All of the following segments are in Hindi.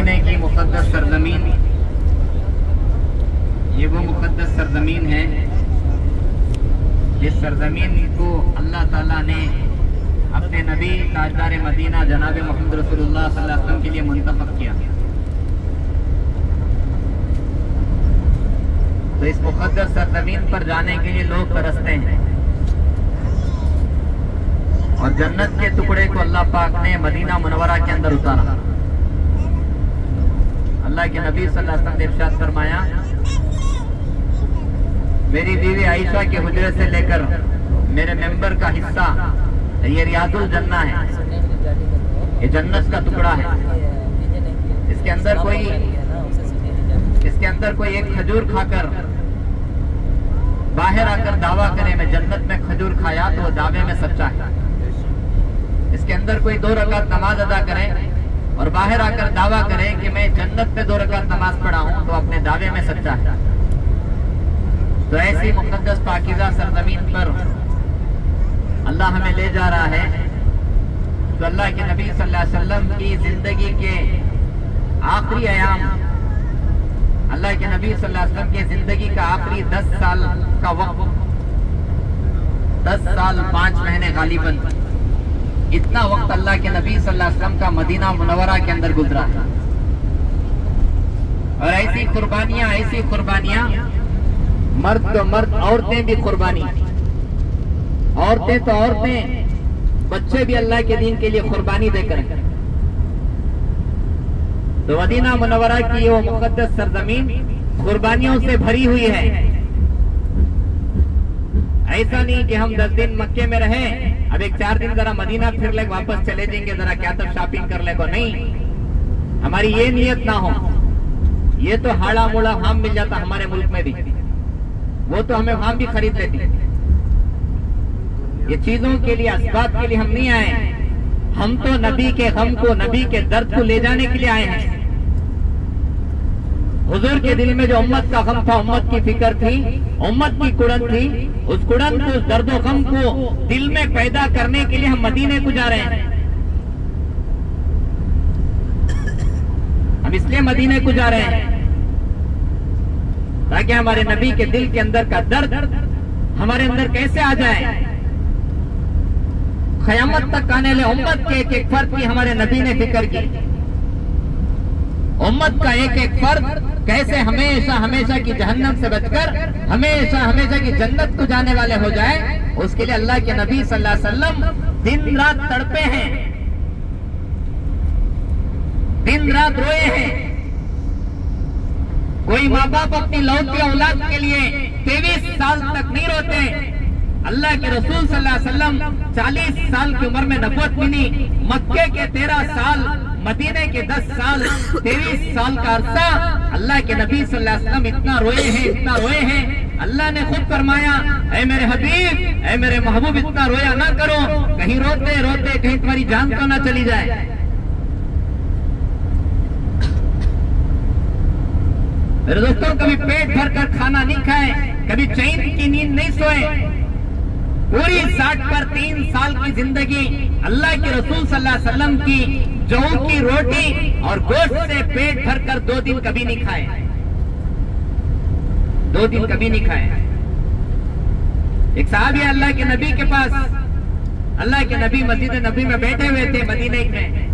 की मुक़द्दस सरजमीन, ये वो मुक़द्दस सरजमीन है जिस सरजमीन को अल्लाह ताला ने अपने नबी ताजदार मदीना जनाब मोहम्मद रसूलुल्लाह सल्लल्लाहु अलैहि वसल्लम के लिए मुंतखब किया। तो इस मुक़द्दस सरजमीन पर जाने के लिए लोग तरसते हैं और जन्नत के टुकड़े को अल्लाह पाक ने मदीना मुनव्वरा के अंदर उतारा। अल्लाह के नबी सल्लल्लाहु अलैहि वसल्लम ने इरशाद फरमाया, मेरी बीवी आयशा के हुजरे से लेकर मेरे मेंबर का हिस्सा ये रियाजुल जन्ना है, ये जन्नत का टुकड़ा है। इसके अंदर कोई एक खजूर खाकर बाहर आकर दावा करे मैं जन्नत में खजूर खाया तो वो दावे में सच्चा है। इसके अंदर कोई 2 रकात नमाज अदा करे और बाहर आकर दावा करे कि मैं जन्नत में 2 रकात नमाज पढ़ा हूं तो अपने दावे में सच्चा है। तो ऐसी मुक़द्दस पाकीज़ा सरजमीन पर अल्लाह हमें ले जा रहा है। तो अल्लाह के नबी सल्लल्लाहु अलैहि वसल्लम की जिंदगी के आखिरी अयाम, अल्लाह के नबी सल्लल्लाहु अलैहि वसल्लम की जिंदगी का आखिरी 10 साल का वक्त, 10 साल 5 महीने गालिबन, इतना वक्त अल्लाह के नबी सल्लल्लाहु अलैहि वसल्लम का मदीना मुनव्वरा के अंदर गुजरा है। और ऐसी कुर्बानियां मर्द तो मर्द, औरतें भी कुर्बानी, औरतें तो औरतें, बच्चे भी अल्लाह के दीन के लिए कुर्बानी देकर। तो मदीना मुनव्वरा की वो मुक़द्दस सरजमीन कुर्बानियों से भरी हुई है। ऐसा नहीं कि हम 10 दिन मक्के में रहे, अब एक 4 दिन जरा मदीना फिर ले वापस चले जाएंगे, जरा क्या तब शॉपिंग कर ले को। नहीं, हमारी ये नियत ना हो। ये तो हाड़ा मोड़ा हाम मिल जाता हमारे मुल्क में भी, वो तो हमें हाम भी खरीद लेती। ये चीजों के लिए, असबाब के लिए हम नहीं आए। हम तो नबी के गम को, नबी के दर्द को ले जाने के लिए आए हैं। हुजूर के दिल में जो उम्मत का गम था, उम्मत की फिक्र थी, उम्मत की कुड़न थी, उस कुड़न को, उस दर्द गम को दिल में पैदा करने के लिए हम मदीने को जा रहे हैं। हम इसलिए मदीने को जा रहे हैं ताकि हमारे नबी के दिल के अंदर का दर्द हमारे अंदर कैसे आ जाए। क़यामत तक आने वाले उम्मत के एक फर्द की हमारे नबी ने फिक्र की। उम्मत का एक फर्द कैसे हमेशा की जहन्नम से बचकर हमेशा की जन्नत को जाने वाले हो जाए, उसके लिए अल्लाह के नबी सल्लल्लाहु अलैहि वसल्लम दिन रात तड़पे हैं, दिन रात रोए हैं। कोई माँ बाप अपनी लौती औलाद के लिए 23 साल तक नहीं रोते। अल्लाह के रसूल सल्लल्लाहु अलैहि वसल्लम 40 साल की उम्र में नबूवत मिली, मक्के के 13 साल, मदीने के 10 साल, 23 साल का अरसा अल्लाह के नबी सल्लल्लाहु अलैहि वसल्लम इतना रोए हैं। अल्लाह ने खुद फरमाया, ऐ मेरे हबीब, ऐ मेरे महबूब, इतना रोया ना करो, कहीं रोते रोते कहीं तुम्हारी जान तो ना चली जाए। मेरे दोस्तों, कभी पेट भरकर खाना नहीं खाए, कभी चैन की नींद नहीं सोए। पूरी 60 पर 3 साल की जिंदगी अल्लाह के रसूल सल्लल्लाहु अलैहि वसल्लम की जौ की रोटी और गोश्त से पेट भरकर 2 दिन कभी नहीं खाए, 2 दिन कभी नहीं खाए। एक साहब अल्लाह के नबी के पास, अल्लाह के नबी मस्जिद नबी में बैठे हुए थे मदीने में,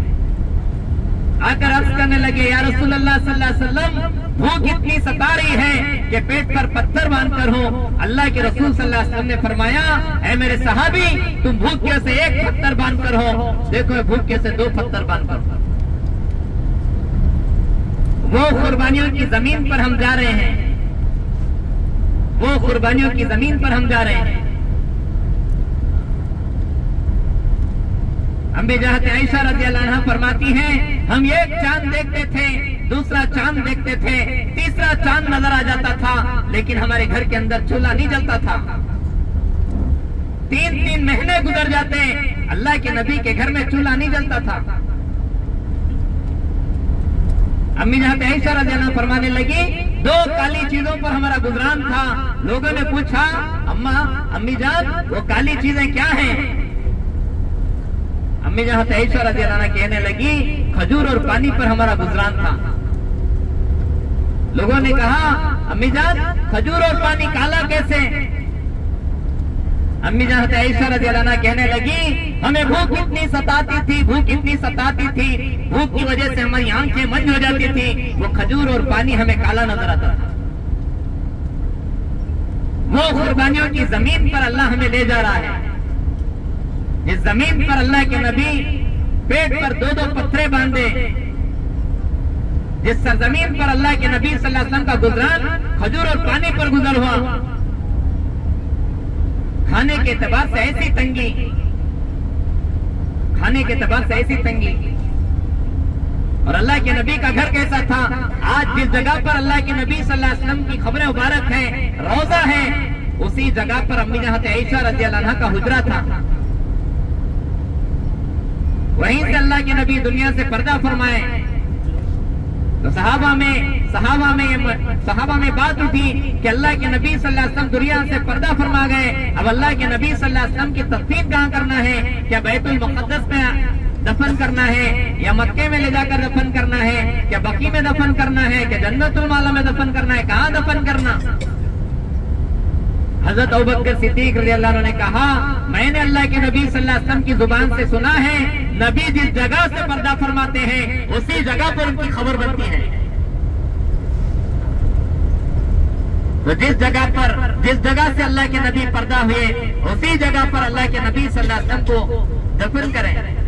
आकर अर्ज करने लगे, या रसूल अल्लाह सल्लल्लाहु अलैहि वसल्लम, भूख इतनी सता रही है कि पेट पर पत्थर बांधकर हो। अल्लाह के रसूल सल्लल्लाहु अलैहि वसल्लम ने फरमाया, ऐ मेरे सहाबी, तुम भूखे से 1 पत्थर बांधकर हो, देखो भूखे से 2 पत्थर बांधकर। वो कुर्बानियों की जमीन पर हम जा रहे हैं, वो कुर्बानियों की जमीन पर हम जा रहे हैं। अम्मी जहत आयशा रज़ियल्लाहु अन्हा फरमाती हैं, हम एक चांद देखते थे, दूसरा चांद देखते थे, तीसरा चांद नजर आ जाता था, लेकिन हमारे घर के अंदर चूल्हा नहीं जलता था। 3-3 महीने गुजर जाते, अल्लाह के नबी के घर में चूल्हा नहीं जलता था। अम्मी जहत आयशा रज़ियल्लाहु अन्हा फरमाने लगी, 2 काली चीजों पर हमारा गुजरान था। लोगों ने पूछा, अम्मा, अम्मी जान, वो काली चीजें क्या हैं? अम्मी जहां आयशा रज़ियल्लाहु अन्हा कहने लगी, खजूर और पानी पर हमारा गुजरान था। लोगों ने कहा, अम्मी जान खजूर और पानी काला कैसे? अम्मी जान आयशा रज़ियल्लाहु अन्हा कहने लगी, हमें भूख इतनी सताती थी, भूख इतनी सताती थी, भूख की वजह से हमारी आंखें मंद हो जाती थी, वो खजूर और पानी हमें काला नजर आता था। वो कुर्बानियों की जमीन पर अल्लाह हमें ले जा रहा है, जिस जमीन पर अल्लाह के नबी पेट पर 2-2 पत्थरे बांधे, जिस सरजमीन पर अल्लाह के नबी सल्लल्लाहु अलैहि वसल्लम का गुजरान खजूर और पानी पर गुजर हुआ, खाने के एतबार से ऐसी तंगी, खाने के एतबार से ऐसी तंगी। और अल्लाह के नबी का घर कैसा था? आज जिस जगह पर अल्लाह के नबी सल्लल्लाहु अलैहि वसल्लम की खबरें मुबारक है, रोजा है, उसी जगह पर अम्मी जान आयशा रज़ियल्लाहु अन्हा का हुजरा था। वहीं से अल्लाह के नबी दुनिया से पर्दा फरमाए तो सहाबा में बात उठी कि अल्लाह के नबी सल्लल्लाहु अलैहि वसल्लम दुनिया से पर्दा फरमा गए, अब अल्लाह के नबी सल्लल्लाहु अलैहि वसल्लम की तदफीन कहाँ करना है? क्या बैतुल मुक़द्दस में दफन करना है, या मक्के में ले जाकर दफन करना है, क्या बकी में दफन करना है, क्या जन्नतुल माला में दफन करना है? कहाँ दफन करना? हजरत अबू बकर सिद्दीक रज़ियल्लाहु अन्हु ने कहा, मैंने अल्लाह के नबी सल्लल्लाहु अलैहि वसल्लम की जुबान से सुना है, नबी जिस जगह से पर्दा फरमाते हैं उसी जगह पर उनकी खबर बनती है। तो जिस जगह से अल्लाह के नबी पर्दा हुए, उसी जगह पर अल्लाह के नबी सल्लल्लाहु अलैहि वसल्लम को दफन करें।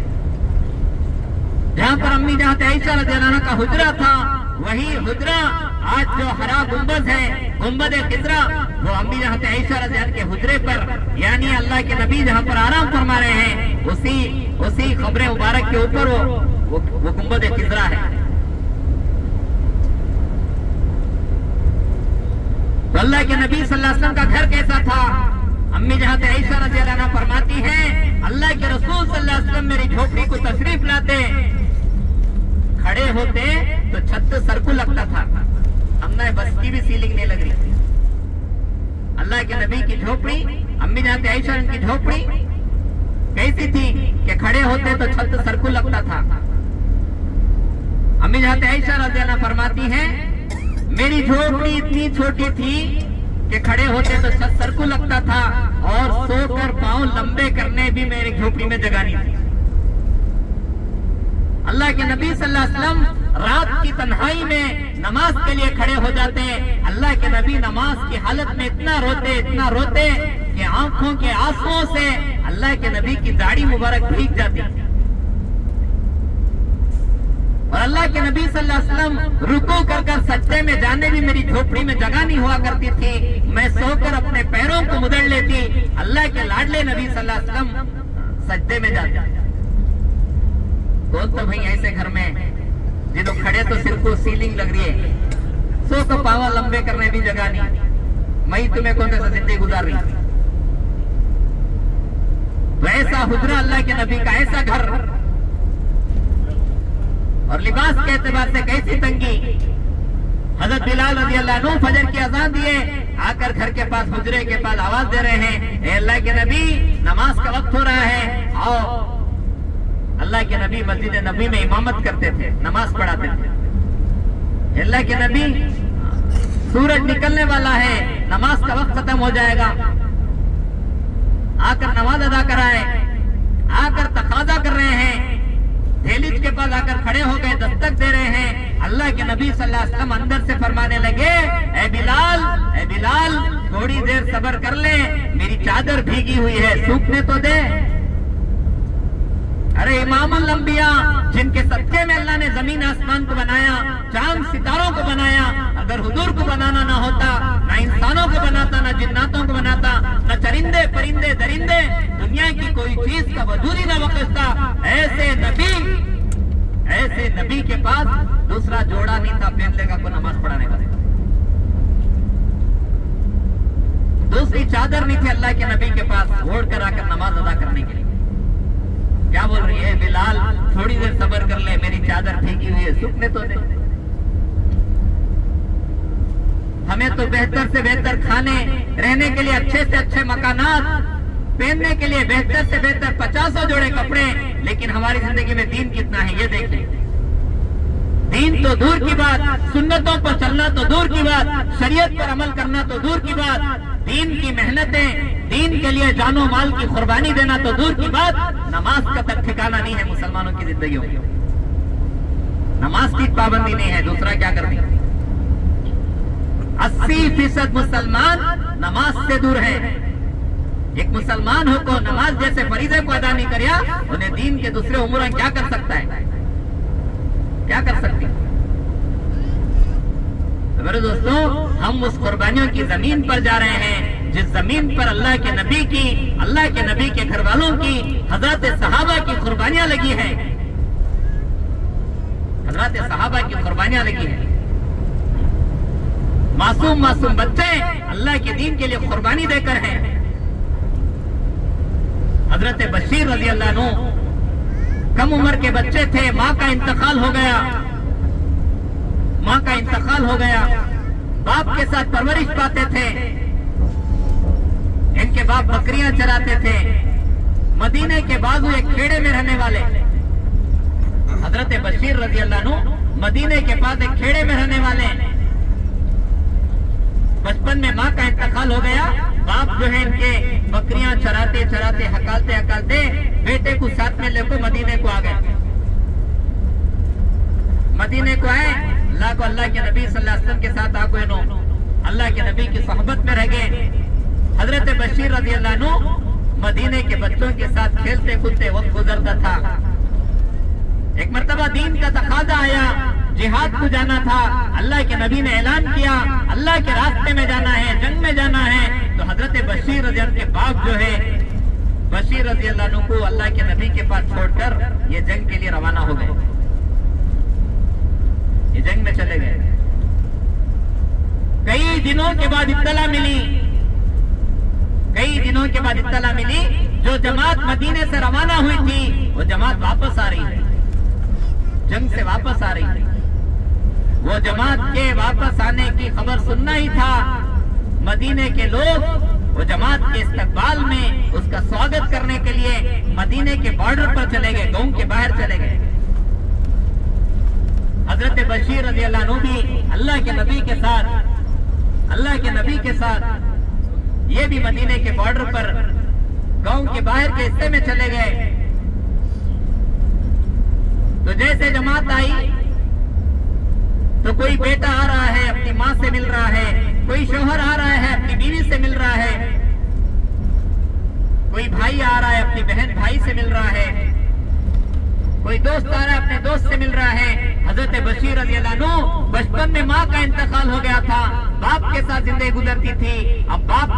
जहाँ पर अम्मी जान आयशा रज़ियल्लाहु अन्हा का हुजरा था, वही हुजरा आज जो हरा गुंबद है, गुंबद खिजरा, वो अम्मी जान आयशा रज़ियल्लाहु अन्हा के हुजरे पर, यानी अल्लाह के नबी जहाँ पर आराम फरमा रहे हैं, उसी खबरे मुबारक के ऊपर वो गुंबद खिजरा है। तो अल्लाह के नबी सल्लल्लाहु अलैहि वसल्लम का घर कैसा था? अम्मी जहाँ आयशा रज़ियल्लाहु अन्हा फरमाती हैं, अल्लाह के रसूल सल्लल्लाहु अलैहि वसल्लम मेरी झोपड़ी को तशरीफ लाते, खड़े होते तो छत सरकू लगता था, हमने बस की भी सीलिंग नहीं लग रही थी। अल्लाह के नबी की झोपड़ी, अम्मी जान आयशा की झोपड़ी कैसी थी कि खड़े होते तो छत सरकू लगता था। अम्मी जान आयशा रज़ियल्लाहु अन्हा फरमाती हैं, मेरी झोपड़ी इतनी छोटी थी कि खड़े होते तो छत सरकू लगता था, और सोकर पांव लंबे करने भी मेरी झोपड़ी में जगह नहीं थी। अल्लाह के नबी सल्लल्लाहु अलैहि वसल्लम रात की तन्हाई में नमाज के लिए खड़े हो जाते। अल्लाह के नबी नमाज की हालत में इतना रोते कि आंखों के आंसुओं से अल्लाह के नबी की दाढ़ी मुबारक भीग जाती। और अल्लाह के नबी सल्लल्लाहु अलैहि वसल्लम रुकू कर सज्दे में जाने भी मेरी झोपड़ी में जगह नहीं हुआ करती थी, मैं सोकर अपने पैरों को मुदड़ लेती। अल्लाह के लाडले नबी सल्लल्लाहु अलैहि वसल्लम सज्दे में जाते। तो भाई ऐसे घर में जिन्हों खड़े तो सिर को सीलिंग लग रही है, सो को पावा लंबे करने भी जगह नहीं, मैं तुम्हें कौन सा जिंदगी गुजार रही। तो ऐसा हुजरा अल्लाह के नबी का, ऐसा घर, और लिबास के एतबार से कैसी तंगी। हजरत बिलाल रज़ियल्लाहु अन्हु फजर की अज़ान दिए, आकर घर के पास हुजरे के पास आवाज दे रहे हैं, ए अल्लाह के नबी नमाज का वक्त हो रहा है, आओ। अल्लाह के नबी मस्जिद नबी में इमामत करते थे, नमाज पढ़ाते थे। अल्लाह के नबी, सूरज निकलने वाला है, नमाज का वक्त खत्म हो जाएगा, आकर नमाज अदा कराए। आकर तकाजा कर रहे हैं, दहलीज के पास आकर खड़े हो गए, दस्तक दे रहे हैं। अल्लाह के नबी सल्लल्लाहु अलैहि वसल्लम अंदर से फरमाने लगे, ए बिलाल थोड़ी देर सब्र कर ले, मेरी चादर भीगी हुई है, सूखने तो दे। अरे इमामुल अंबिया, जिनके सदके में अल्लाह ने जमीन आसमान को बनाया, चांद सितारों को बनाया, अगर हुजूर को बनाना ना होता, ना इंसानों को बनाता, ना जिन्नातों को बनाता, ना चरिंदे परिंदे दरिंदे, दुनिया की कोई चीज का वजूद ही ना बख्शता। ऐसे नबी के पास दूसरा जोड़ा नहीं था पहनने का, को नमाज पढ़ाने का, दूसरी चादर नहीं थी अल्लाह के नबी के पास ओढ़ कर आकर नमाज अदा करने के लिए। क्या बोल रही है, बिलाल थोड़ी देर सब्र कर ले, मेरी चादर भीगी हुई है, सूखने तो दे। हमें तो बेहतर से बेहतर खाने, रहने के लिए अच्छे से अच्छे मकानात, पहनने के लिए बेहतर से बेहतर 50 जोड़े कपड़े, लेकिन हमारी जिंदगी में दीन कितना है ये देखिए। दीन तो दूर की बात, सुन्नतों पर चलना तो दूर की बात, शरीयत पर अमल करना तो दूर की बात, दीन की मेहनतें, दीन के लिए जानो माल की कुर्बानी देना तो दूर की बात, नमाज का तक ठिकाना नहीं है मुसलमानों की जिंदगियों में। नमाज की पाबंदी नहीं है, दूसरा क्या करनी। 80% मुसलमान नमाज से दूर है। एक मुसलमान हो को नमाज जैसे फरीजे को अदा नहीं करिया, उन्हें दीन के दूसरे उमूर क्या कर सकता है, क्या कर सकती। तो मेरे दोस्तों, हम उस कुर्बानियों की जमीन पर जा रहे हैं जिस जमीन पर अल्लाह के नबी की, अल्लाह के नबी के घर वालों की, हजरत सहाबा की कुर्बानियां लगी हैं। हजरत सहाबा की कुर्बानियां लगी हैं। मासूम मासूम बच्चे अल्लाह के दीन के लिए कुर्बानी देकर हैं। हजरत बशीर रज़ी अल्लाह अन्हु कम उम्र के बच्चे थे, माँ का इंतकाल हो गया, माँ का इंतकाल हो गया। बाप के साथ परवरिश पाते थे। इनके बाप बकरियां चराते थे। मदीने के बाजू एक खेड़े में रहने वाले हजरत बशीर रज़ी अल्लाह अन्हु मदीने के पास एक खेड़े में रहने वाले। बचपन में माँ का इंतकाल हो गया। बाप जो है इनके बकरियां चराते चराते, हकालते हकालते बेटे को साथ में लेकर मदीने को आ गए। मदीने को आए, अल्लाह के नबी सल्लल्लाहु अलैहि वसल्लम के साथ आको इनो अल्लाह के नबी की सोहबत में रह गए। हजरत बशीर रज़ी अल्लाह अन्हु मदीने के बच्चों के साथ खेलते कूदते वक्त गुजरता था। एक मर्तबा दीन का तकाजा आया, जिहाद को जाना था। अल्लाह के नबी ने ऐलान किया अल्लाह के रास्ते में जाना है, जंग में जाना है। तो हजरत बशीर रज़ी अल्लाह के बाप जो है बशीर रज़ी अल्लाह अन्हु को अल्लाह के नबी के पास छोड़कर ये जंग के लिए रवाना हो गए। ये जंग में चले गए। कई दिनों के बाद इत्तला मिली, कई दिनों के बाद इत्तला मिली, जो जमात मदीने से रवाना हुई थी वो जमात वापस आ रही है, जंग से वापस आ रही है। वो जमात के वापस आने की खबर सुनना ही था। मदीने के लोग वो जमात के इस्तकबाल में उसका स्वागत करने के लिए मदीने के बॉर्डर पर चले गए, गांव के बाहर चले गए। हजरत बशीर रज़ी अल्लाह अन्हु भी अल्लाह के नबी के साथ ये भी मदीने के बॉर्डर पर गांव के बाहर के हिस्से में चले गए। तो जैसे जमात आई तो कोई बेटा आ रहा है अपनी माँ से मिल रहा है, कोई शौहर आ रहा है अपनी बीवी से मिल रहा है, कोई भाई आ रहा है अपनी बहन भाई से मिल रहा है, कोई दोस्त आ रहा है अपने दोस्त से मिल रहा है। हजरत बशीर रज़ी अल्लाह अन्हु बचपन में माँ का इंतकाल हो गया था, बाप के साथ जिंदगी गुजरती थी। अब बाप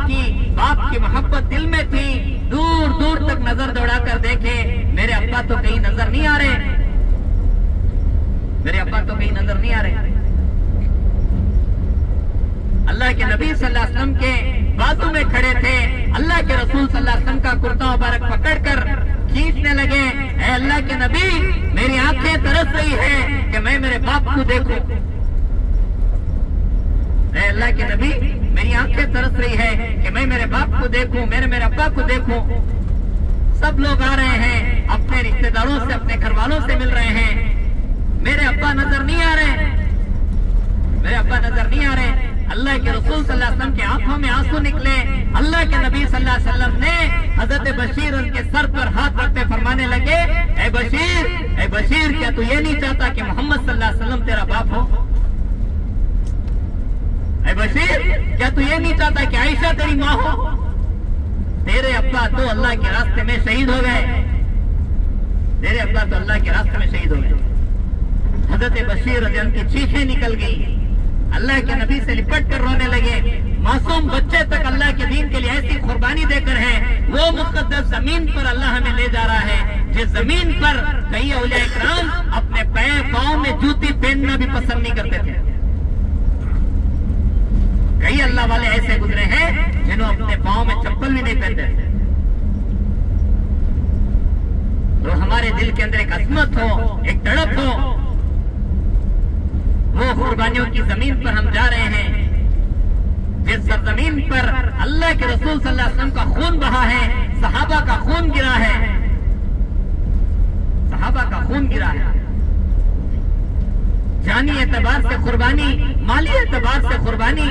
की मोहब्बत दिल में थी। दूर दूर तक नजर दौड़ाकर देखे, मेरे अब्बा तो कहीं नजर नहीं आ रहे, मेरे अब्बा तो कहीं नजर नहीं आ रहे। अल्लाह के नबी सल्लल्लाहु अलैहि वसल्लम के बाजू में खड़े थे। अल्लाह के रसूल सल्लल्लाहु अलैहि वसल्लम का कुर्ता मुबारक पकड़कर खींचने लगे। ऐ अल्लाह के नबी, मेरी आंखें तरस रही है कि मैं मेरे बाप को देखूं। ऐ अल्लाह के नबी, मेरी आंखें तरस रही है कि मैं मेरे बाप को देखूं, मेरे अब्बा को देखूं। सब लोग आ रहे हैं, अपने रिश्तेदारों से, अपने घर वालों से मिल रहे हैं। मेरे अब्बा नजर नहीं आ रहे, मेरे अब्बा नजर नहीं आ रहे। अल्लाह के रसूल सल्लल्लाहु अलैहि वसल्लम की आंखों में आंसू निकले। अल्लाह के नबी सल्लल्लाहु अलैहि वसल्लम ने हजरत बशीर उनके सर पर हाथ रखते फरमाने लगे, ए बशीर, क्या तू ये नहीं चाहता कि मोहम्मद सल्लल्लाहु अलैहि वसल्लम तेरा बाप हो? ए बशीर, क्या तू ये नहीं चाहता कि आयशा तेरी माँ हो? तेरे अब्बा तो अल्लाह के रास्ते में शहीद हो गए, तेरे अब्बा तो अल्लाह के रास्ते में शहीद हो गए। हजरत बशीर रज़ी अल्लाह की चीखें निकल गई। अल्लाह के नबी से लिपट कर रोने लगे। मासूम बच्चे तक अल्लाह के दीन के लिए ऐसी कुर्बानी देकर है। वो मुक़द्दस जमीन पर अल्लाह हमें ले जा रहा है, जिस जमीन पर कई औलिया इकराम अपने पाँव में जूती पहनना भी पसंद नहीं करते थे। कई अल्लाह वाले ऐसे गुजरे हैं जिन्होंने अपने पाँव में चप्पल भी नहीं पहनते थे। तो हमारे दिल के अंदर एक अजमत हो, एक तड़प हो। वो कुर्बानियों की जमीन पर हम जा रहे हैं, जिस सरजमीन पर अल्लाह के रसूल सल्लल्लाहु अलैहि वसल्लम का खून बहा है, सहाबा का खून गिरा है, सहाबा का खून गिरा है। जानी एतबार से कुर्बानी, माली एतबार से कुर्बानी,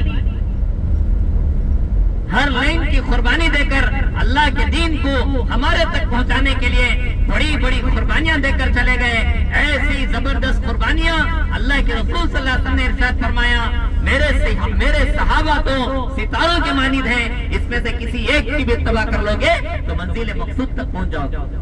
हर लाइन की कुर्बानी देकर अल्लाह के दीन को हमारे तक पहुंचाने के लिए बड़ी बड़ी कुर्बानियां देकर चले गए। ऐसी जबरदस्त कुर्बानियां अल्लाह के रसूल सल्लल्लाहु अलैहि वसल्लम ने इरशाद फरमाया, मेरे सहाबा तो सितारों के मानिद हैं, इसमें से किसी एक की भी इत्तबा कर लोगे तो मंजिल मकसूद तक पहुंच जाओगे।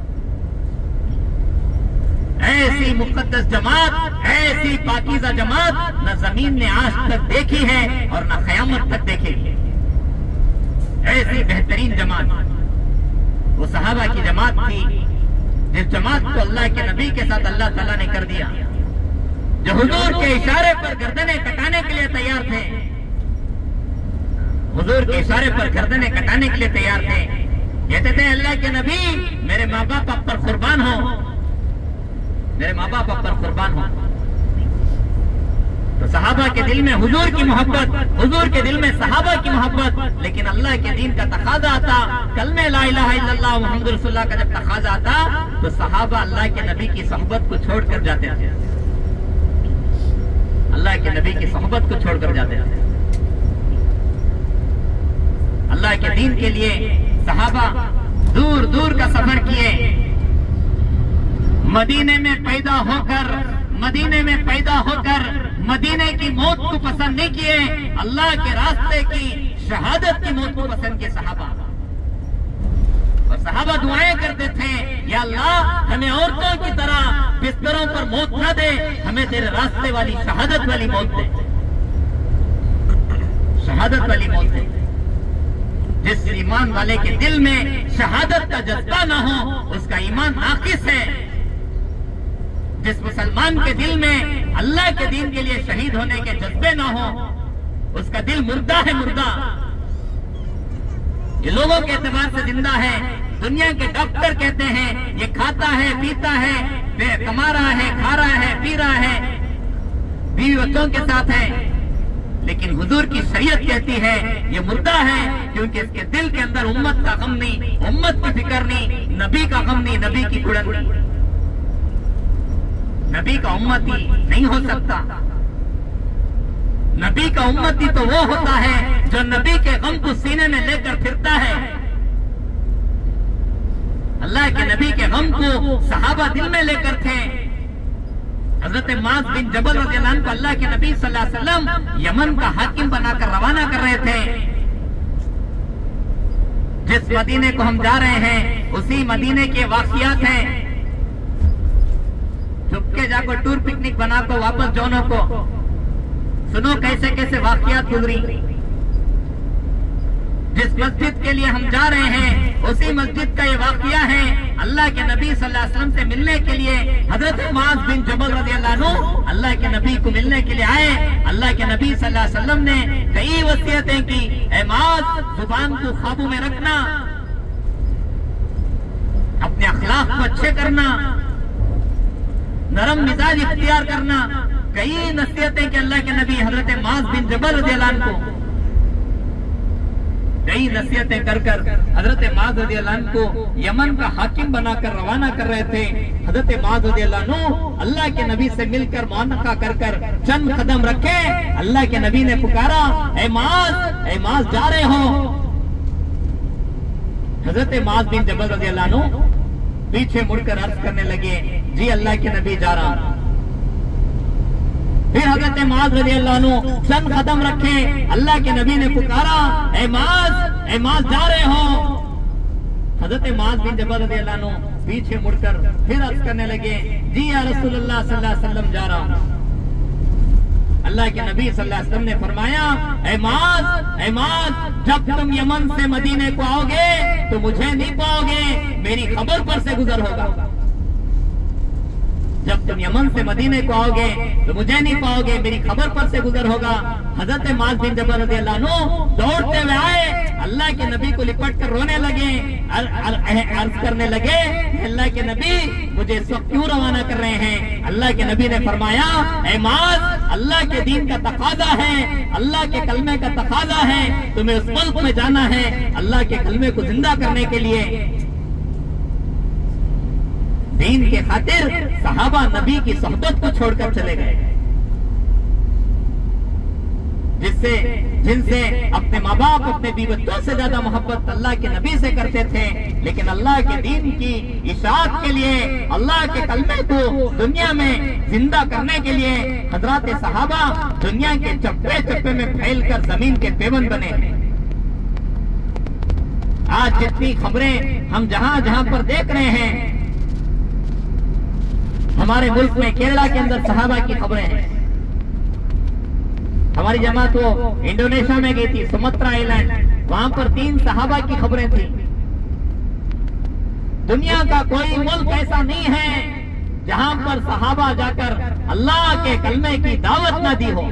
ऐसी मुक़द्दस जमात, ऐसी पाकीज़ा जमात न जमीन ने आज तक देखी है और न क़यामत तक देखेगी। ऐसी बेहतरीन जमात वो सहाबा की जमात थी, जिस जमात को अल्लाह के नबी के साथ अल्लाह ताला ने कर दिया, जो हुजूर के इशारे पर गर्दनें कटाने के लिए तैयार थे, हुजूर के इशारे पर गर्दनें कटाने के लिए तैयार थे। कहते थे अल्लाह के नबी मेरे माँ बाप आप पर कुर्बान हो, मेरे माँ बाप आप पर कुर्बान हो। तो सहाबा के दिल में हुजूर की मोहब्बत, हुजूर के दिल में सहाबा की मोहब्बत, लेकिन अल्लाह के दीन का तकाजा आता, कलमे ला इलाहा इल्लल्लाह मुहम्मदुर रसूलुल्लाह का जब तकाजा आता तो सहाबा अल्लाह के नबी की सोहबत को छोड़कर जाते थे, अल्लाह के नबी की सोहबत को छोड़कर जाते थे। अल्लाह के दीन के लिए सहाबा दूर दूर का सफर किए। मदीने में पैदा होकर मदीने की मौत को पसंद नहीं किए, अल्लाह के रास्ते की शहादत की मौत को पसंद किए सहाबा। और सहाबा दुआएं करते थे, या अल्लाह हमें औरतों की तरह बिस्तरों पर मौत न दे, हमें तेरे रास्ते वाली शहादत वाली मौत दे, शहादत वाली मौत दे। जिस ईमान वाले के दिल में शहादत का जज्बा न हो उसका ईमान नाकिस है। जिस मुसलमान के दिल में अल्लाह के दीन के लिए शहीद होने के जज्बे न हो उसका दिल मुर्दा है, मुर्दा। ये लोगों के एतबार से जिंदा है। दुनिया के डॉक्टर कहते हैं ये खाता है, पीता है, कमा रहा है, खा रहा है, पी रहा है, बीवी बच्चों के साथ है, लेकिन हुजूर की शरीयत कहती है ये मुर्दा है, क्योंकि इसके दिल के अंदर उम्मत का गम नहीं, उम्मत की फिक्र नहीं, नबी का गम नहीं, नबी की कुड़न नहीं। नबी का उम्मती नहीं हो सकता। नबी का उम्मती तो वो होता है जो नबी के गम को सीने में लेकर फिरता है। अल्लाह के नबी के गम को सहाबा दिल में लेकर थे। हजरत मुआज़ बिन जबल रज़ियल्लाहु अन्हु को अल्लाह के नबी सल्लल्लाहु अलैहि वसल्लम यमन का हाकिम बनाकर रवाना कर रहे थे। जिस मदीने को हम जा रहे हैं उसी मदीने के वाक़ियात हैं। चुपके जाकर टूर पिकनिक बनाकर वापस जानो को सुनो कैसे कैसे वाक़ियात गुजरी। जिस मस्जिद के लिए हम जा रहे हैं उसी मस्जिद का ये वाक़िया है। अल्लाह के नबी सल्लल्लाहु अलैहि वसल्लम से मिलने के लिए हजरत मुआज़ बिन जबल रज़ियल्लाहु अन्हु अल्लाह के नबी को मिलने के लिए आए। अल्लाह के नबी सल्लल्लाहु अलैहि वसल्लम ने कई वसीयतें की, ऐ मुआज़ जुबान को काबू में रखना, अपने अखलाक को अच्छे करना, नरम मिजाज इख्तियार करना। कई नसीहतें कि अल्लाह के नबी हजरत मुआज़ बिन जबल रज़ियल्लाहु अन्हु को कई नसीहतें कर हजरत मुआज़ रज़ियल्लाहु अन्हु को यमन का हाकिम बनाकर रवाना कर रहे थे। हजरत मुआज़ रज़ियल्लाहु अन्हु अल्लाह के नबी से मिलकर मुआनका कर चंद कदम रखे। अल्लाह के नबी ने पुकारा, ऐ मुआज़ जा रहे हो? हजरत मुआज़ बिन जबल रज़ियल्लाहु अन्हु पीछे मुड़कर अर्ज करने लगे, जी अल्लाह के नबी जा रहा हूं। फिर हजरत मुआज़ रज़ियल्लाहु अन्हु चंद कदम रखे। अल्लाह के नबी ने पुकारा, ऐ मुआज़ जा रहे हो? हजरत मुआज़ बिन जबल रज़ियल्लाहु अन्हु पीछे मुड़कर फिर अर्ज करने लगे, जी या रसूलुल्लाह सल्लल्लाहु अलैहि वसल्लम जा रहा हूं। अल्लाह के नबी सल्लल्लाहु अलैहि वसल्लम ने फरमाया, ऐ मुआज़ जब तुम यमन से मदीने को आओगे तो मुझे नहीं पाओगे, मेरी खबर पर से गुजर होगा। जब तुम यमन से मदीने को आओगे तो मुझे नहीं पाओगे, मेरी खबर पर से गुजर होगा। हजरत मुआज़ बिन जबल रज़ियल्लाहु अन्हु दौड़ते हुए आए, अल्लाह के नबी को लिपट कर रोने लगे, अर्ज करने लगे, अल्लाह के नबी मुझे इस वक्त क्यों रवाना कर रहे हैं? अल्लाह के नबी ने फरमाया, ऐ मुआज़ अल्लाह के दीन का तकाजा है, अल्लाह के कलमे का तकाजा है, तुम्हें उस मुल्क में जाना है अल्लाह के कलमे को जिंदा करने के लिए। दीन के खातिर सहाबा नबी की सोहबत को छोड़कर चले गए। जिनसे अपने माँ बाप अपने बीवी बच्चों से ज्यादा मोहब्बत अल्लाह के नबी से करते थे, लेकिन अल्लाह के दीन की इशाअत के लिए, अल्लाह के कलमे को दुनिया में जिंदा करने के लिए हजरत सहाबा दुनिया के चप्पे चप्पे में फैलकर जमीन के पेवन बने। आज जितनी खबरें हम जहां जहां पर देख रहे हैं, हमारे मुल्क में केरला के अंदर सहाबा की खबरें हैं। हमारी जमात तो इंडोनेशिया में गई थी, सुमत्रा आइलैंड, वहां पर 3 सहाबा की खबरें थी। दुनिया का कोई मुल्क ऐसा नहीं है जहां पर सहाबा जाकर अल्लाह के कलमे की दावत ना दी हो,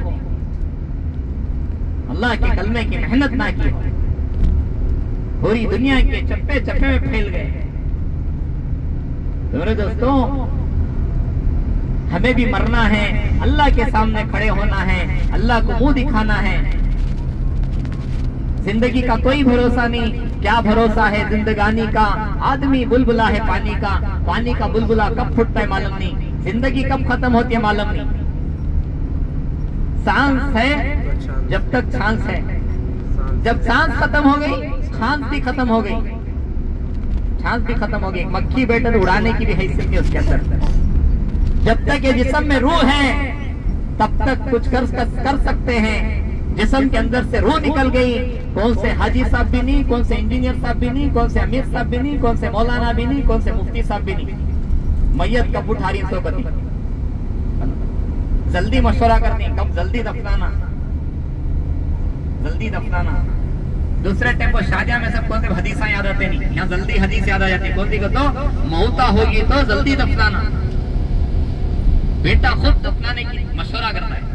अल्लाह के कलमे की मेहनत ना की हो। पूरी दुनिया के चप्पे चप्पे में फैल गए। तो मेरे दोस्तों, हमें भी मरना है, अल्लाह के सामने खड़े होना है, अल्लाह को मुंह दिखाना है। जिंदगी का कोई भरोसा नहीं। क्या भरोसा है जिंदगानी का? आदमी बुलबुला है पानी का, पानी का बुलबुला कब फूटता है मालूम नहीं, जिंदगी कब खत्म होती है मालूम नहीं। सांस है जब तक सांस है, जब सांस खत्म हो गई सांस भी खत्म हो गई, सांस भी खत्म हो गई। मक्खी बैठे तो उड़ाने की भी हैसियत नहीं उसके अंदर। जब तक ये जिस्म में रूह है तब तक कुछ कर सकते हैं। जिस्म के अंदर से रूह निकल गई, कौन से हाजी साहब भी नहीं, कौन से इंजीनियर साहब भी नहीं, कौन से अमीर साहब भी नहीं, कौन से मौलाना भी नहीं, कौन से मुफ्ती साहब भी नहीं। मैयत कब उठारी सोबती, जल्दी मशवरा करनी, कब जल्दी दफनाना, जल्दी दफनाना। दूसरे टाइम को शादिया में सब कौन से हदीसा याद आते नहीं, यहाँ जल्दी हदीस याद आ जाती। कौन सी को तो मौता होगी तो जल्दी दफनाना। बेटा खुद दफनाने की मशवरा करता है,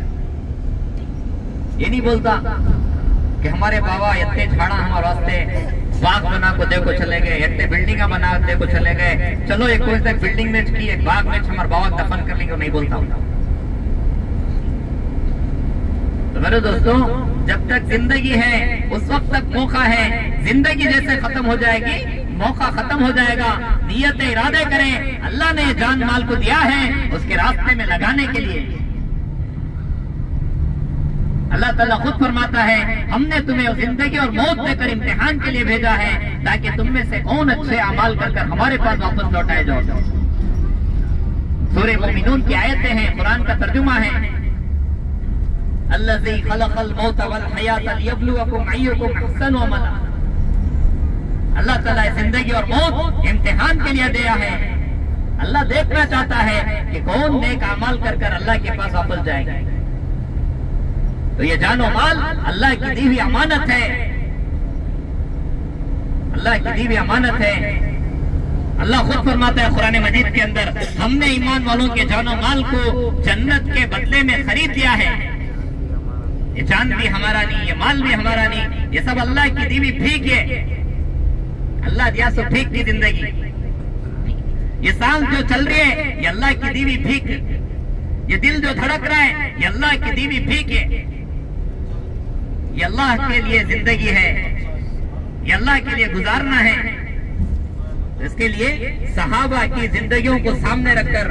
ये नहीं बोलता कि हमारे बाबा इतने झाड़ा हमारे वास्ते बाग बना को देखो चले गए, इतने बिल्डिंग बना देखो चले गए, चलो एक कोई बिल्डिंग में की एक बाग में हमारे बाबा दफन कर लेंगे, नहीं बोलता हूं। तो मेरे दोस्तों, जब तक जिंदगी है उस वक्त तक मौका है। जिंदगी जैसे खत्म हो जाएगी, मौका खत्म हो जाएगा। नियत इरादे करें, अल्लाह ने जान माल को दिया है उसके रास्ते में लगाने के लिए। अल्लाह ताला खुद फरमाता है, हमने तुम्हें जिंदगी और मौत देकर इम्तिहान के लिए भेजा है ताकि तुम में से कौन अच्छे अमाल कर हमारे पास वापस लौटाए जाओ। सूरह मोमिनून की आयतें हैं, कुरान का तर्जुमा है। अल्लज़ी खलक़ल मौत वल हयात लियब्लुवकुम अय्युकुम अहसनु अमला। अल्लाह ताला जिंदगी और मौत इम्तिहान के लिए दिया है। अल्लाह देखना चाहता है कि कौन नेक अमाल कर अल्लाह के पास वापस जाएगा। तो ये जानो माल अल्लाह की दी हुई अमानत है, अल्लाह की दी हुई अमानत है। अल्लाह खुद फरमाता है कुरान मजीद के अंदर, हमने ईमान वालों के जानो माल को जन्नत के बदले में खरीद लिया है। ये जान भी हमारा नहीं, ये माल भी हमारा नहीं, ये सब अल्लाह की दी हुई भीख है। अल्लाह दिया सो भीख की जिंदगी। ये सांस जो चल रही है ये अल्लाह की दी हुई भीख, ये दिल जो धड़क रहा है ये अल्लाह की दी हुई भीख है। ये अल्लाह के लिए जिंदगी है, ये अल्लाह के लिए गुजारना है। इसके लिए सहाबा की जिंदगियों को सामने रखकर,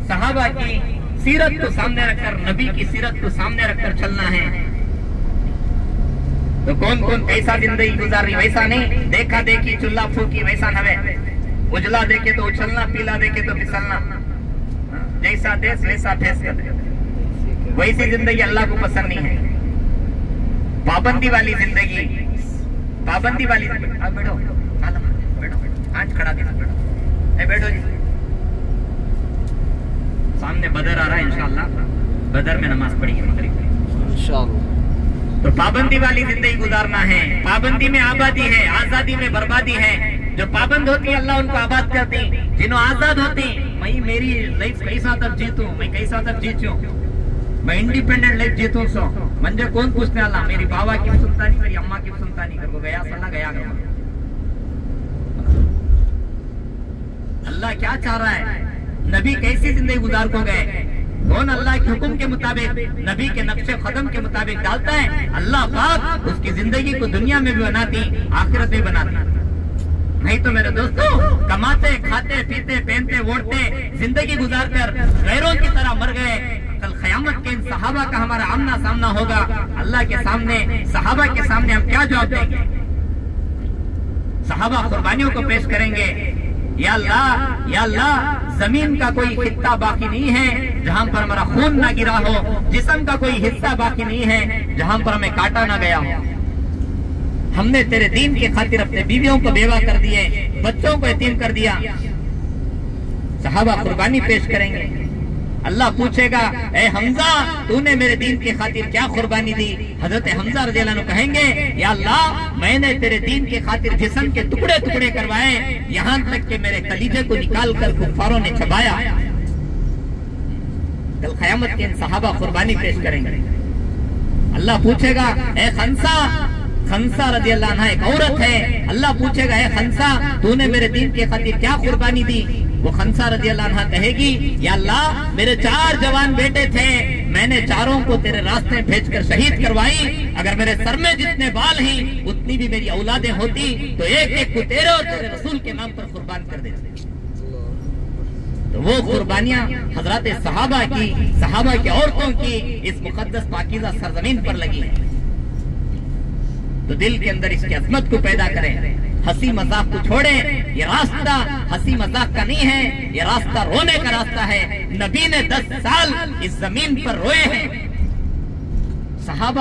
सहाबा की सीरत को सामने रखकर, नबी की सीरत को सामने रखकर चलना है। तो कौन कौन कैसा जिंदगी गुजार रही, वैसा नहीं देखा देखी चुल्ला फूकी वैसा नवे, उजला देखे तो उछलना, पीला देखे तो फिसलना, जैसा देश वैसा फेस कर, वैसी जिंदगी अल्लाह को पसंद नहीं है। पाबंदी वाली जिंदगी, पाबंदी वाली। अब बैठो, बैठो, आज खड़ा देना, बैठो, बैठो जी। सामने बदर आ रहा है, इंशाअल्लाह बदर में नमाज पढ़ेंगे इंशाअल्लाह। तो पाबंदी वाली जिंदगी गुजारना है। पाबंदी में आबादी है, आजादी में बर्बादी है। जो पाबंद होती है अल्लाह उनको आबाद करती, जिन्हों आजाद होती, मैं मेरी लाइफ कैसा तक जीतूं, मैं कैसा तक जीतूं, मैं इंडिपेंडेंट लाइफ जीतूं। सो मंजे कौन पूछने वाला, मेरी बाबा की सुनता नहीं, मेरी अम्मा की सुनता नहीं, कर गया सल्ला गया गया। अल्लाह क्या चाह रहा है, नबी कैसी जिंदगी गुजार को गए, कौन अल्लाह के हुक्म के मुताबिक, नबी के नक्शे कदम के मुताबिक डालता है, अल्लाह पाक उसकी जिंदगी को दुनिया में भी बनाती, आखिरत में बनाती। नहीं तो मेरे दोस्तों, कमाते खाते पीते पहनते ओढ़ते जिंदगी गुजार कर गैरों की तरह मर गए, कल क़यामत के इन सहाबा का हमारा आमना सामना होगा, अल्लाह के सामने, सहाबा के सामने हम क्या जवाब देंगे? सहाबा कुर्बानियों को पेश करेंगे, या अल्लाह जमीन का कोई खित्ता बाकी नहीं है जहां पर हमारा खून ना गिरा हो, जिस्म का कोई हिस्सा बाकी नहीं है जहां पर हमें काटा ना गया हो। हमने तेरे दीन के खातिर अपने बीवियों को बेवा कर दिए, बच्चों को यतीम कर दिया। सहाबा कुर्बानी पेश करेंगे, अल्लाह पूछेगा, ए हमजा तूने मेरे दीन के खातिर क्या कुर्बानी दी? हजरत हमजा रज़ियल्लाहु अन्हु कहेंगे, या अल्लाह मैंने तेरे दीन के खातिर जिस्म के टुकड़े टुकड़े करवाए, यहाँ तक कि मेरे कलीजे को निकाल कर कुफ्फारों ने चबाया। कल क़यामत के इन सहाबा कुर्बानी पेश करेंगे। अल्लाह पूछेगा, ए खंसा रज़ियल्लाहु अन्हा एक औरत है, अल्लाह पूछेगा, ए खंसा तूने मेरे दीन के खातिर क्या कुर्बानी दी? वो खंसा रज़ियल्लाहु अन्हा कहेगी, या अल्लाह मेरे 4 जवान बेटे थे, मैंने चारों को तेरे रास्ते भेजकर शहीद करवाई। अगर मेरे सर में जितने बाल हैं उतनी भी मेरी औलादें होती तो एक एक को तेरे और तेरे रसूल के नाम पर कुर्बान कर देते। तो वो कुर्बानियां हजरत सहाबा की, सहाबा की औरतों की इस मुकद्दस पाकीज़ा सरजमीन पर लगी है। तो दिल के अंदर इसकी अजमत को पैदा करें, हंसी मजाक को छोड़ें। ये रास्ता हंसी मजाक का नहीं है, ये रास्ता रोने का रास्ता है। नबी ने 10 साल इस जमीन पर रोए हैं। सहाबा